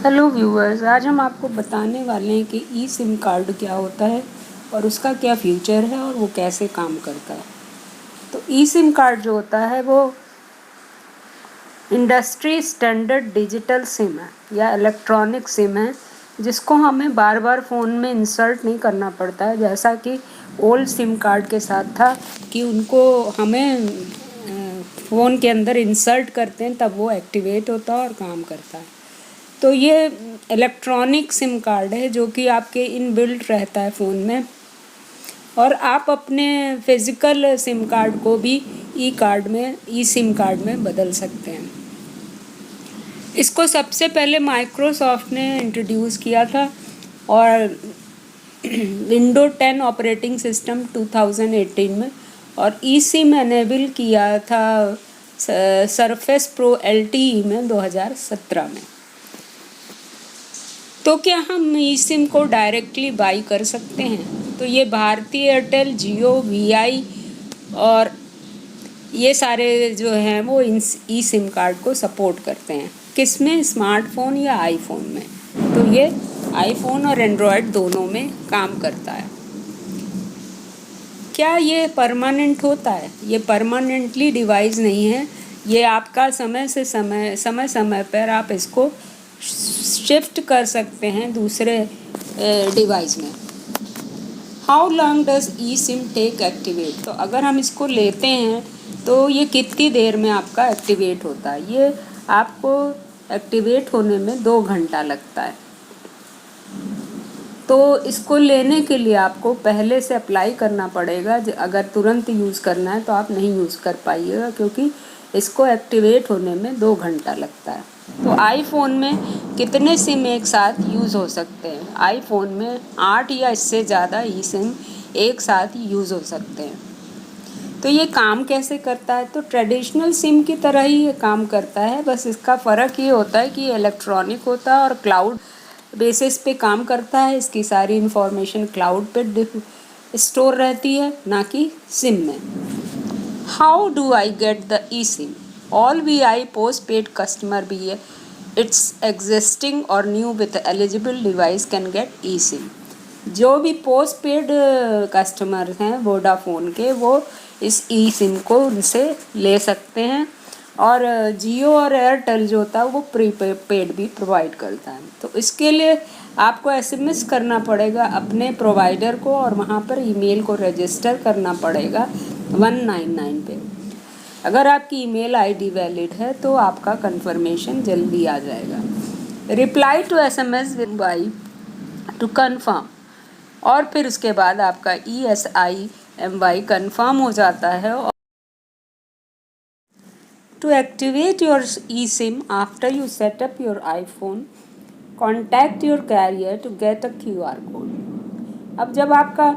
Hello viewers, आज हम आपको बताने वाले हैं कि ई सिम कार्ड क्या होता है और उसका क्या फ्यूचर है और वो कैसे काम करता है। तो ई सिम कार्ड जो होता है वो इंडस्ट्री स्टैंडर्ड डिजिटल सिम है या इलेक्ट्रॉनिक सिम है, जिसको हमें बार बार फ़ोन में इंसर्ट नहीं करना पड़ता है, जैसा कि ओल्ड सिम कार्ड के साथ था कि उनको हमें फ़ोन के अंदर इंसर्ट करते हैं तब वो एक्टिवेट होता है और काम करता है। तो ये इलेक्ट्रॉनिक सिम कार्ड है जो कि आपके इनबिल्ट रहता है फ़ोन में, और आप अपने फिज़िकल सिम कार्ड को भी ई सिम कार्ड में बदल सकते हैं। इसको सबसे पहले माइक्रोसॉफ्ट ने इंट्रोड्यूस किया था और विंडो 10 ऑपरेटिंग सिस्टम 2018 में, और ई सिम एनेबल किया था सरफेस प्रो LTE में 2017 में। तो क्या हम ई सिम को डायरेक्टली बाई कर सकते हैं? तो ये भारती एयरटेल, जियो, VI और ये सारे जो हैं वो इन ई सिम कार्ड को सपोर्ट करते हैं। किस में? स्मार्टफोन या आईफोन में। तो ये आईफोन और एंड्रॉयड दोनों में काम करता है। क्या ये परमानेंट होता है? ये परमानेंटली डिवाइस नहीं है। ये आपका समय पर आप इसको शिफ्ट कर सकते हैं दूसरे डिवाइस में। How long does e SIM take activate? तो अगर हम इसको लेते हैं तो ये कितनी देर में आपका एक्टिवेट होता है? ये आपको एक्टिवेट होने में 2 घंटा लगता है। तो इसको लेने के लिए आपको पहले से अप्लाई करना पड़ेगा। अगर तुरंत यूज़ करना है तो आप नहीं यूज़ कर पाइएगा, क्योंकि इसको एक्टिवेट होने में 2 घंटा लगता है। तो आईफोन में कितने सिम एक साथ यूज़ हो सकते हैं? आईफोन में 8 या इससे ज़्यादा ई सिम एक साथ यूज़ हो सकते हैं। तो ये काम कैसे करता है? तो ट्रेडिशनल सिम की तरह ही ये काम करता है, बस इसका फ़र्क ये होता है कि इलेक्ट्रॉनिक होता है और क्लाउड बेसिस पे काम करता है। इसकी सारी इन्फॉर्मेशन क्लाउड पे स्टोर रहती है, ना कि सिम में। How do I get the E SIM? All VI post paid customer भी है इट्स एग्जिस्टिंग और new with eligible device can get E SIM. जो भी पोस्ट पेड कस्टमर हैं वोडाफोन के, वो इस ई सिम को उनसे ले सकते हैं। और जियो और एयरटेल जो होता है वो प्रीपेड भी प्रोवाइड करता है। तो इसके लिए आपको SMS करना पड़ेगा अपने प्रोवाइडर को, और वहाँ पर ईमेल को रजिस्टर करना पड़ेगा 199 पे। अगर आपकी ईमेल ID वैलिड है तो आपका कंफर्मेशन जल्दी आ जाएगा। Reply to SMS by to confirm, और फिर उसके बाद आपका ESIMY कन्फर्म हो जाता है। To activate your eSIM after you set up your iPhone, contact your carrier to get a QR code. अब जब आपका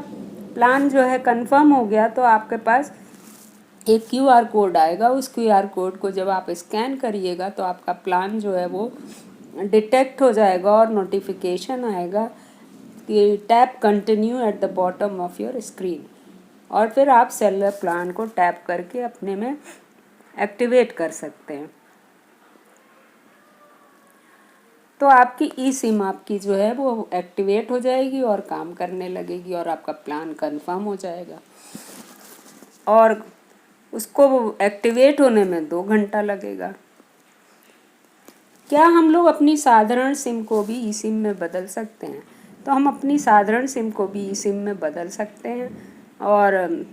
प्लान जो है कंफर्म हो गया तो आपके पास एक QR कोड आएगा। उस QR कोड को जब आप स्कैन करिएगा तो आपका प्लान जो है वो डिटेक्ट हो जाएगा और नोटिफिकेशन आएगा कि tap continue at the bottom of your screen, और फिर आप सेलर प्लान को टैप करके अपने में एक्टिवेट कर सकते हैं। तो आपकी ई सिम आपकी जो है वो एक्टिवेट हो जाएगी और काम करने लगेगी, और आपका प्लान कंफर्म हो जाएगा। और उसको एक्टिवेट होने में 2 घंटा लगेगा। क्या हम लोग अपनी साधारण सिम को भी ई सिम में बदल सकते हैं? तो हम अपनी साधारण सिम को भी ई सिम में बदल सकते हैं, और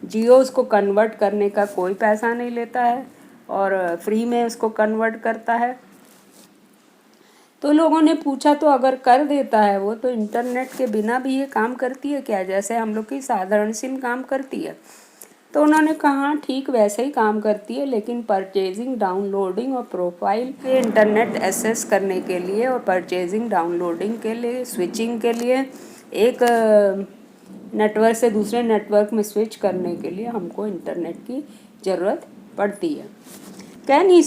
जियो उसको कन्वर्ट करने का कोई पैसा नहीं लेता है और फ्री में उसको कन्वर्ट करता है। तो लोगों ने पूछा तो अगर कर देता है वो, तो इंटरनेट के बिना भी ये काम करती है क्या, जैसे हम लोग की साधारण सिम काम करती है? तो उन्होंने कहा ठीक वैसे ही काम करती है, लेकिन परचेजिंग, डाउनलोडिंग और प्रोफाइल पे इंटरनेट एक्सेस करने के लिए और परचेजिंग, डाउनलोडिंग के लिए, स्विचिंग के लिए, एक नेटवर्क से दूसरे नेटवर्क में स्विच करने के लिए हमको इंटरनेट की ज़रूरत पड़ती है। Can e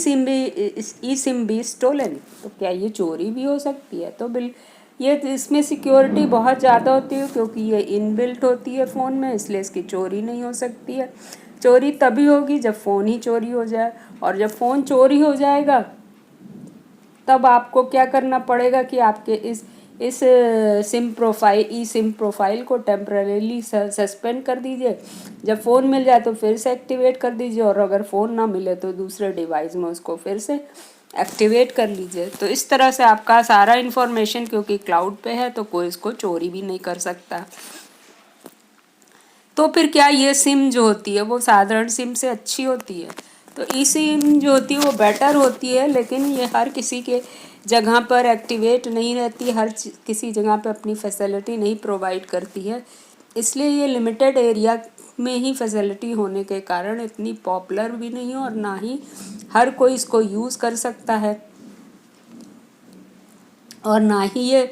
SIM be stolen? तो क्या ये चोरी भी हो सकती है? तो ये इसमें सिक्योरिटी बहुत ज़्यादा होती है, क्योंकि ये इनबिल्ट होती है फ़ोन में, इसलिए इसकी चोरी नहीं हो सकती है। चोरी तभी होगी जब फ़ोन ही चोरी हो जाए, और जब फ़ोन चोरी हो जाएगा तब आपको क्या करना पड़ेगा कि आपके इस सिम प्रोफाइल ई सिम प्रोफाइल को टेम्परेली सस्पेंड कर दीजिए। जब फ़ोन मिल जाए तो फिर से एक्टिवेट कर दीजिए, और अगर फ़ोन ना मिले तो दूसरे डिवाइस में उसको फिर से एक्टिवेट कर लीजिए। तो इस तरह से आपका सारा इन्फॉर्मेशन, क्योंकि क्लाउड पे है तो कोई इसको चोरी भी नहीं कर सकता। तो फिर क्या ये सिम जो होती है वो साधारण सिम से अच्छी होती है? तो ई सिम जो होती है वो बेटर होती है, लेकिन ये हर किसी के जगह पर एक्टिवेट नहीं रहती, हर किसी जगह पर अपनी फैसिलिटी नहीं प्रोवाइड करती है। इसलिए ये लिमिटेड एरिया में ही फैसिलिटी होने के कारण इतनी पॉपुलर भी नहीं है, और ना ही हर कोई इसको यूज़ कर सकता है, और ना ही ये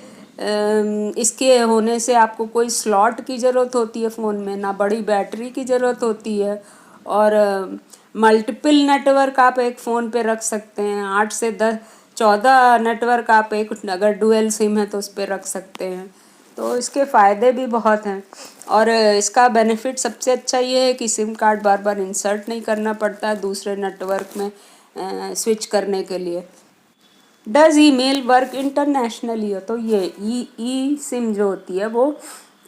इसके होने से आपको कोई स्लॉट की ज़रूरत होती है फ़ोन में, ना बड़ी बैटरी की ज़रूरत होती है, और मल्टीपल नेटवर्क आप एक फ़ोन पे रख सकते हैं। 8 से 10 14 नेटवर्क आप एक, अगर डुअल सिम है तो उस पर रख सकते हैं। तो इसके फ़ायदे भी बहुत हैं, और इसका बेनिफिट सबसे अच्छा ये है कि सिम कार्ड बार बार इंसर्ट नहीं करना पड़ता है दूसरे नेटवर्क में स्विच करने के लिए। Does email work internationally? हो तो ये ई सिम जो होती है वो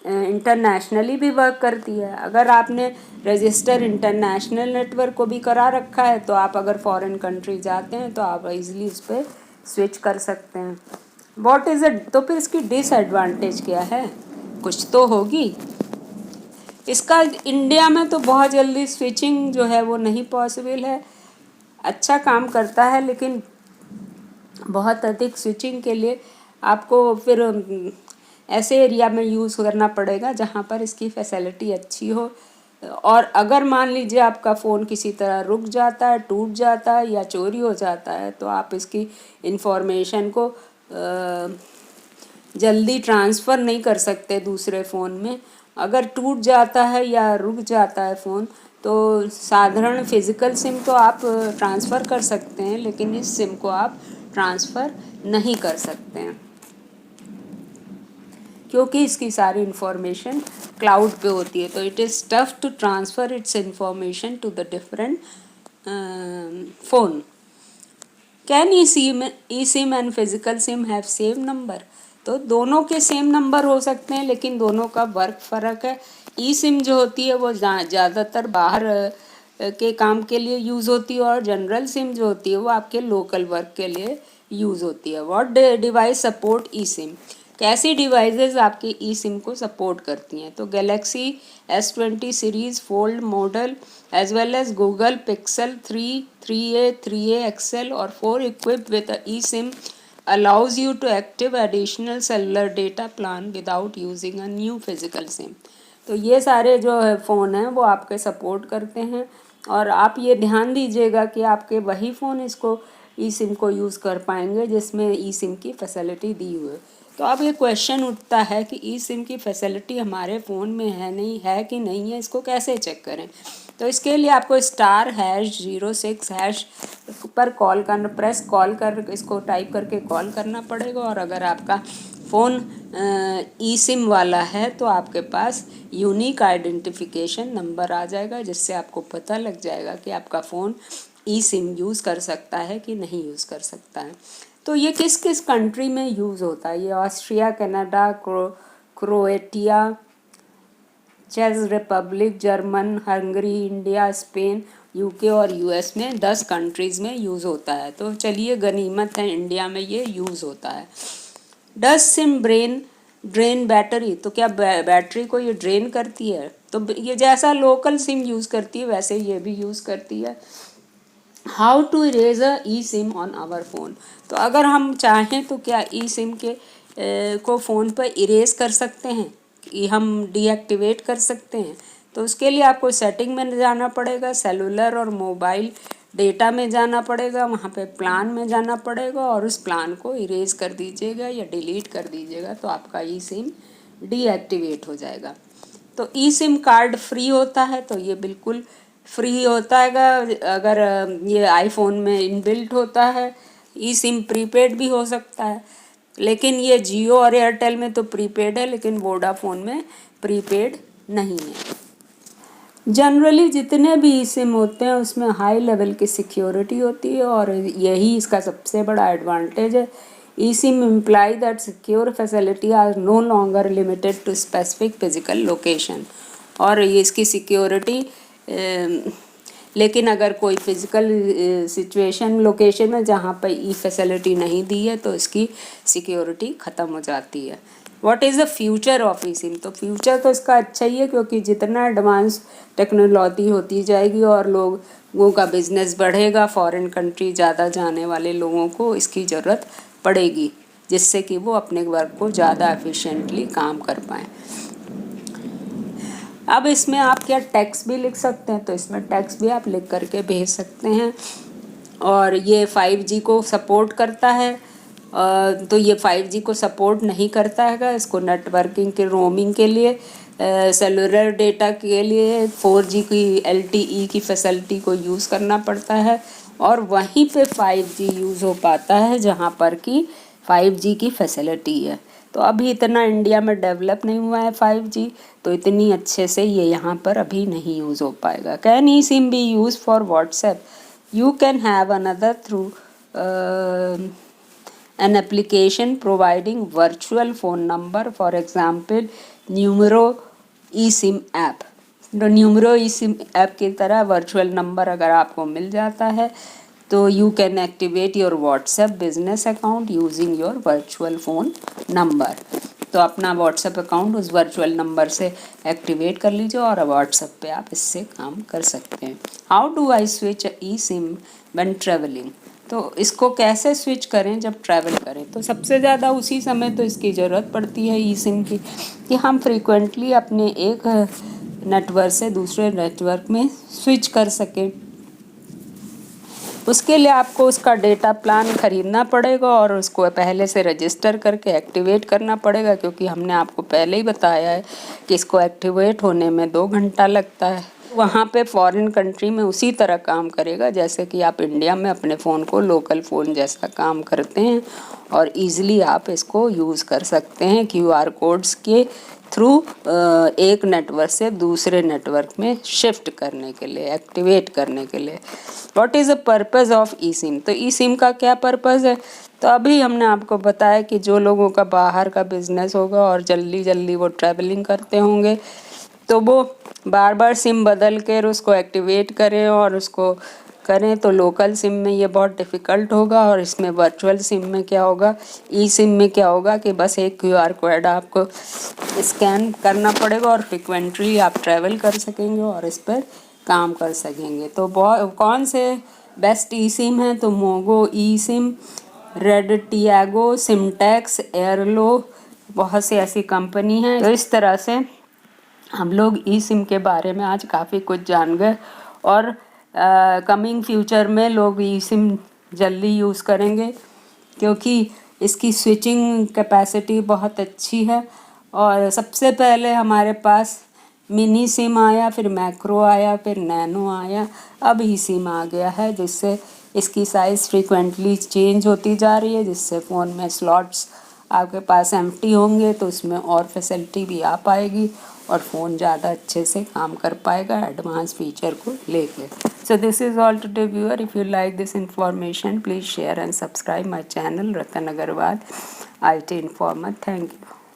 इंटरनेशनली भी वर्क करती है। अगर आपने रजिस्टर इंटरनेशनल नेटवर्क को भी करा रखा है तो आप अगर फॉरेन कंट्री जाते हैं तो आप इजीली उस पर स्विच कर सकते हैं। What is it? तो फिर इसकी डिसएडवांटेज क्या है? कुछ तो होगी। इसका इंडिया में तो बहुत जल्दी स्विचिंग जो है वो नहीं पॉसिबल है। अच्छा काम करता है, लेकिन बहुत अधिक स्विचिंग के लिए आपको फिर ऐसे एरिया में यूज़ करना पड़ेगा जहाँ पर इसकी फैसिलिटी अच्छी हो। और अगर मान लीजिए आपका फ़ोन किसी तरह रुक जाता है, टूट जाता है या चोरी हो जाता है, तो आप इसकी इंफॉर्मेशन को जल्दी ट्रांसफ़र नहीं कर सकते दूसरे फ़ोन में। अगर टूट जाता है या रुक जाता है फ़ोन, तो साधारण फिज़िकल सिम तो आप ट्रांसफ़र कर सकते हैं, लेकिन इस सिम को आप ट्रांसफ़र नहीं कर सकते हैं, क्योंकि इसकी सारी इंफॉर्मेशन क्लाउड पे होती है। तो it is tough to transfer its information to the different phone. Can e SIM and physical SIM have same number? तो दोनों के सेम नंबर हो सकते हैं, लेकिन दोनों का वर्क फ़र्क है। ई सिम जो होती है वो ज़्यादातर बाहर के काम के लिए यूज़ होती है, और जनरल सिम जो होती है वो आपके लोकल वर्क के लिए यूज़ होती है। What device support e SIM? कैसी डिवाइसेस आपके ई सिम को सपोर्ट करती हैं? तो Galaxy S20 series fold model as well as Google Pixel 3, 3A, 3A XL और 4 equipped with a eSIM allows you to active additional cellular data plan without using a new physical SIM। तो ये सारे जो है phone हैं वो आपके support करते हैं, और आप ये ध्यान दीजिएगा कि आपके वही फ़ोन इसको ई सिम को यूज़ कर पाएंगे जिसमें ई सिम की फैसिलिटी दी हुई है। तो अब ये क्वेश्चन उठता है कि ई सिम की फैसिलिटी हमारे फ़ोन में है कि नहीं है, इसको कैसे चेक करें? तो इसके लिए आपको *#06# पर कॉल करना, कॉल कर इसको टाइप करके कॉल करना पड़ेगा। और अगर आपका फ़ोन ई सिम वाला है तो आपके पास यूनिक आइडेंटिफिकेशन नंबर आ जाएगा, जिससे आपको पता लग जाएगा कि आपका फ़ोन ई सिम यूज़ कर सकता है कि नहीं यूज़ कर सकता है। तो ये किस किस कंट्री में यूज़ होता है? ये ऑस्ट्रिया, कनाडा, क्रोएटिया, चेक Republic, German, Hungary, India, Spain, UK और यूएस में 10 कंट्रीज़ में यूज़ होता है। तो चलिए गनीमत है इंडिया में ये यूज़ होता है। Does SIM drain battery? तो क्या बैटरी को ये ड्रेन करती है? तो ये जैसा लोकल सिम यूज़ करती है वैसे ये भी यूज़ करती है। How to erase a e SIM on our phone? तो अगर हम चाहें तो क्या ई सिम के को फ़ोन पर इरेज कर सकते हैं, कि हम डीएक्टिवेट कर सकते हैं? तो उसके लिए आपको सेटिंग में जाना पड़ेगा, सेलुलर और मोबाइल डेटा में जाना पड़ेगा, वहाँ पे प्लान में जाना पड़ेगा, और उस प्लान को इरेज कर दीजिएगा या डिलीट कर दीजिएगा, तो आपका ई सिम डीएक्टिवेट हो जाएगा। तो ई सिम कार्ड फ्री होता है? तो ये बिल्कुल फ्री होता है अगर ये आईफोन में इनबिल्ट होता है। ई सिम प्रीपेड भी हो सकता है, लेकिन ये जियो और एयरटेल में तो प्रीपेड है, लेकिन वोडाफोन में प्रीपेड नहीं है। जनरली जितने भी ई सिम होते हैं उसमें हाई लेवल की सिक्योरिटी होती है और यही इसका सबसे बड़ा एडवांटेज है। ESIM imply that secure facility are no longer limited to specific physical location. और ये इसकी सिक्योरिटी लेकिन अगर कोई फिज़िकल सिचुएशन लोकेशन है जहाँ पर ई फैसिलिटी नहीं दी है तो इसकी सिक्योरिटी ख़त्म हो जाती है। What is the future of E SIM? तो फ्यूचर तो इसका अच्छा ही है क्योंकि जितना एडवांस टेक्नोलॉजी होती जाएगी और लोगों का बिजनेस बढ़ेगा, फॉरेन कंट्री ज़्यादा जाने वाले लोगों को इसकी ज़रूरत पड़ेगी, जिससे कि वो अपने वर्क को ज़्यादा एफिशिएंटली काम कर पाएँ। अब इसमें आप क्या टेक्स्ट भी लिख सकते हैं, तो इसमें टेक्स्ट भी आप लिख करके भेज सकते हैं। और ये 5G को सपोर्ट करता है, तो ये 5G को सपोर्ट नहीं करता है। इसको नेटवर्किंग के रोमिंग के लिए, सेलुलर डेटा के लिए 4G की LTE की फैसिलिटी को यूज़ करना पड़ता है और वहीं पे 5G यूज़ हो पाता है जहाँ पर कि 5G की फैसिलिटी है। तो अभी इतना इंडिया में डेवलप नहीं हुआ है 5G, तो इतनी अच्छे से ये यहाँ पर अभी नहीं यूज़ हो पाएगा। Can e SIM B use for WhatsApp? You can have another through an application providing virtual phone number, for example Numero eSIM app। तो न्यूमरो eSIM ऐप की तरह वर्चुअल नंबर अगर आपको मिल जाता है तो you can activate your WhatsApp business account using your virtual phone number. तो अपना व्हाट्सएप अकाउंट उस वर्चुअल नंबर से एक्टिवेट कर लीजिए और व्हाट्सएप पे आप इससे काम कर सकते हैं। How do I switch E SIM when travelling? तो इसको कैसे स्विच करें जब ट्रैवल करें? तो सबसे ज़्यादा उसी समय तो इसकी ज़रूरत पड़ती है ई सिम की, कि हम फ्रीक्वेंटली अपने एक नेटवर्क से दूसरे नेटवर्क में स्विच कर सकें। उसके लिए आपको उसका डेटा प्लान ख़रीदना पड़ेगा और उसको पहले से रजिस्टर करके एक्टिवेट करना पड़ेगा, क्योंकि हमने आपको पहले ही बताया है कि इसको एक्टिवेट होने में 2 घंटा लगता है। वहाँ पे फॉरेन कंट्री में उसी तरह काम करेगा जैसे कि आप इंडिया में अपने फ़ोन को लोकल फ़ोन जैसा काम करते हैं और ईज़िली आप इसको यूज़ कर सकते हैं QR कोड्स के थ्रू एक नेटवर्क से दूसरे नेटवर्क में शिफ्ट करने के लिए, एक्टिवेट करने के लिए। What is the purpose of E SIM? तो ई सिम का क्या पर्पज़ है? तो अभी हमने आपको बताया कि जो लोगों का बाहर का बिजनेस होगा और जल्दी जल्दी वो ट्रैवलिंग करते होंगे तो वो बार बार सिम बदल कर उसको एक्टिवेट करें और उसको करें, तो लोकल सिम में ये बहुत डिफ़िकल्ट होगा। और इसमें वर्चुअल सिम में क्या होगा, ई सिम में क्या होगा कि बस एक QR कोड आपको स्कैन करना पड़ेगा और फ्रिक्वेंटली आप ट्रैवल कर सकेंगे और इस पर काम कर सकेंगे। तो कौन से बेस्ट ई सिम हैं? तो मोगो ई सिम, रेड टियागो, सिमटेक्स, एयरलो, बहुत सी ऐसी कंपनी हैं। तो इस तरह से हम लोग ई सिम के बारे में आज काफ़ी कुछ जान गए और कमिंग फ्यूचर में लोग ई सिम जल्दी यूज़ करेंगे क्योंकि इसकी स्विचिंग कैपेसिटी बहुत अच्छी है। और सबसे पहले हमारे पास मिनी सिम आया, फिर मैक्रो आया, फिर नैनो आया, अब ई सिम आ गया है जिससे इसकी साइज़ फ्रीक्वेंटली चेंज होती जा रही है, जिससे फ़ोन में स्लॉट्स आपके पास एम्प्टी होंगे तो उसमें और फैसिलिटी भी आ पाएगी और फ़ोन ज़्यादा अच्छे से काम कर पाएगा एडवांस फीचर को लेके। So this is all today viewer. If you like this information, please share and subscribe my channel Ratan Agarwal IT Informer. Thank you.